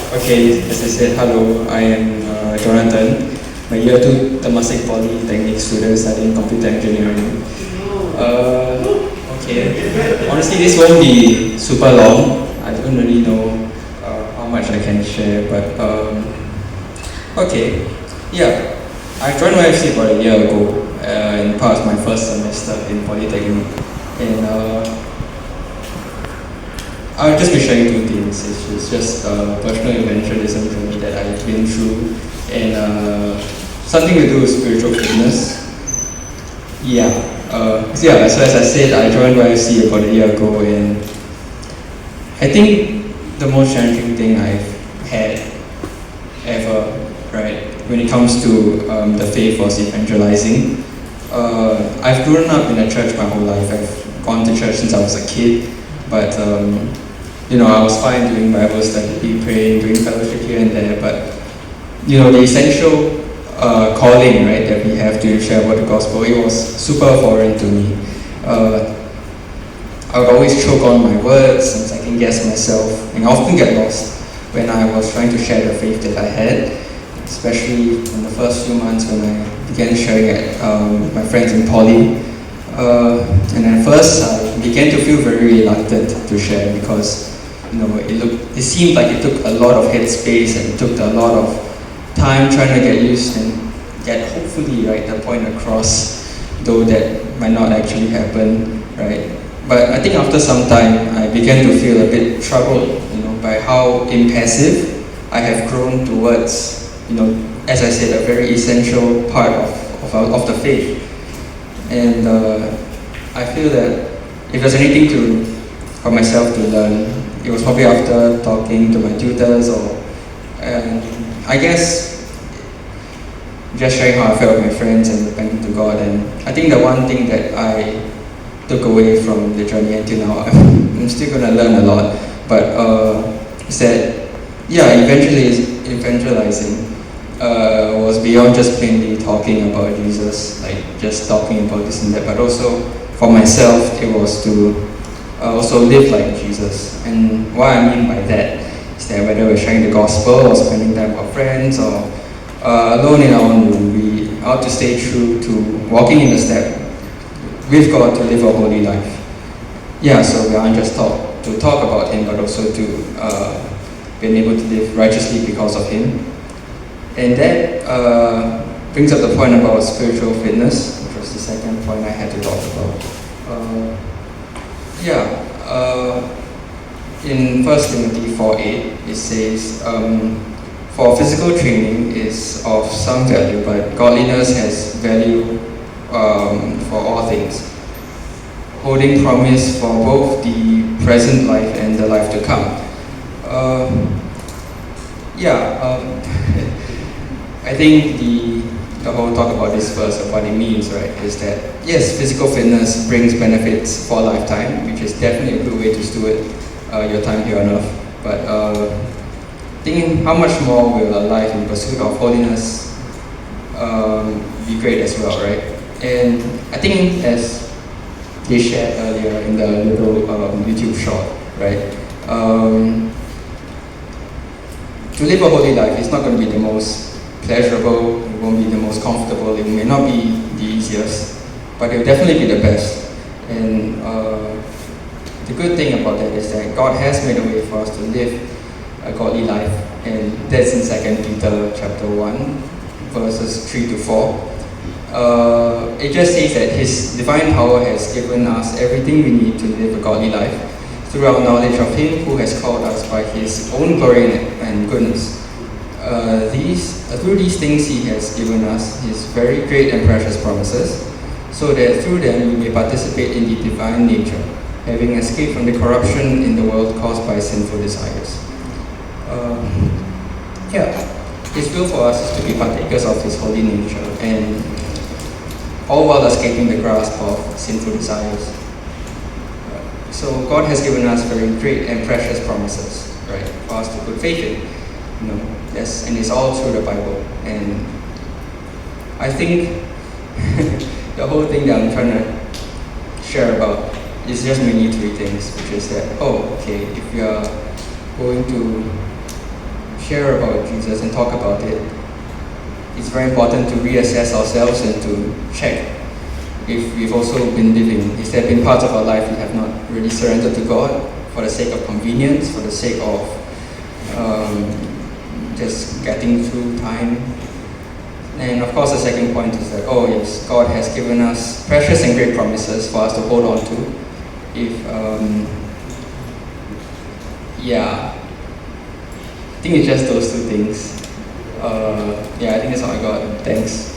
Okay, as I said, hello, I am Jonathan, my year 2 Temasek Polytechnic student studying computer engineering. Okay, honestly, this won't be super long. I don't really know how much I can share, but okay, yeah, I joined YFC about a year ago and passed my first semester in Polytechnic. And I'll just be sharing two things. It's just personal evangelism journey that I've been through, and something to do with spiritual fitness. Yeah. So as I said, I joined YFC about a year ago, and I think the most challenging thing I've had ever, right, when it comes to the faith was evangelizing. I've grown up in a church my whole life. I've gone to church since I was a kid, but I was fine doing Bible study, praying, doing fellowship here and there, but the essential calling, right, that we have to share about the gospel, it was super foreign to me. I would always choke on my words and second guess myself, and I often get lost when I was trying to share the faith that I had, especially in the first few months when I began sharing at my friends in poly. And at first, I began to feel very reluctant to share because it seemed like it took a lot of headspace and it took a lot of time trying to get used and get hopefully the point across, though that might not actually happen, right? But I think after some time, I began to feel a bit troubled, by how impassive I have grown towards, as I said, a very essential part of the faith. And I feel that if there's anything for myself to learn, it was probably after talking to my tutors and I guess just sharing how I felt with my friends and repenting to God. And I think the one thing that I took away from the journey until now, I'm still going to learn a lot, but is that, evangelizing was beyond just plainly talking about Jesus, like just talking about this and that, but also for myself, it was to also live like Jesus. And what I mean by that is that whether we're sharing the gospel or spending time with our friends or alone in our own room, we ought to stay true to walking in the step with God to live a holy life. Yeah, so we aren't just taught to talk about Him, but also to being able to live righteously because of Him. And that brings up the point about spiritual fitness, which was the second point I had to talk about. In 1 Timothy 4:8, it says, for physical training is of some value, but godliness has value for all things, holding promise for both the present life and the life to come. I think the whole talk about this verse of what it means, right, is that yes, physical fitness brings benefits for a lifetime, which is definitely a good way to steward your time here on earth. But thinking how much more will a life in pursuit of holiness be great as well, right? And I think as they shared earlier in the little YouTube short, right? To live a holy life is not going to be the most pleasurable, it won't be the most comfortable, it may not be the easiest, but it will definitely be the best. And the good thing about that is that God has made a way for us to live a godly life, and that's in 2 Peter chapter 1, verses 3 to 4. It just says that His divine power has given us everything we need to live a godly life through our knowledge of Him who has called us by His own glory and goodness. Through these things He has given us His very great and precious promises, so that through them we may participate in the divine nature, having escaped from the corruption in the world caused by sinful desires. His will for us is to be partakers of His holy nature, and all while escaping the grasp of sinful desires. So God has given us very great and precious promises, right, for us to put faith in. Yes, and it's all through the Bible. And I think the whole thing that I'm trying to share about is just mainly three things, which is that, if you are going to share about Jesus and talk about it, it's very important to reassess ourselves and to check if we've also been living, if there have been parts of our life we have not really surrendered to God for the sake of convenience, for the sake of just getting through time. And of course the second point is that, oh yes, God has given us precious and great promises for us to hold on to. If, I think it's just those two things. I think that's all I got. Thanks.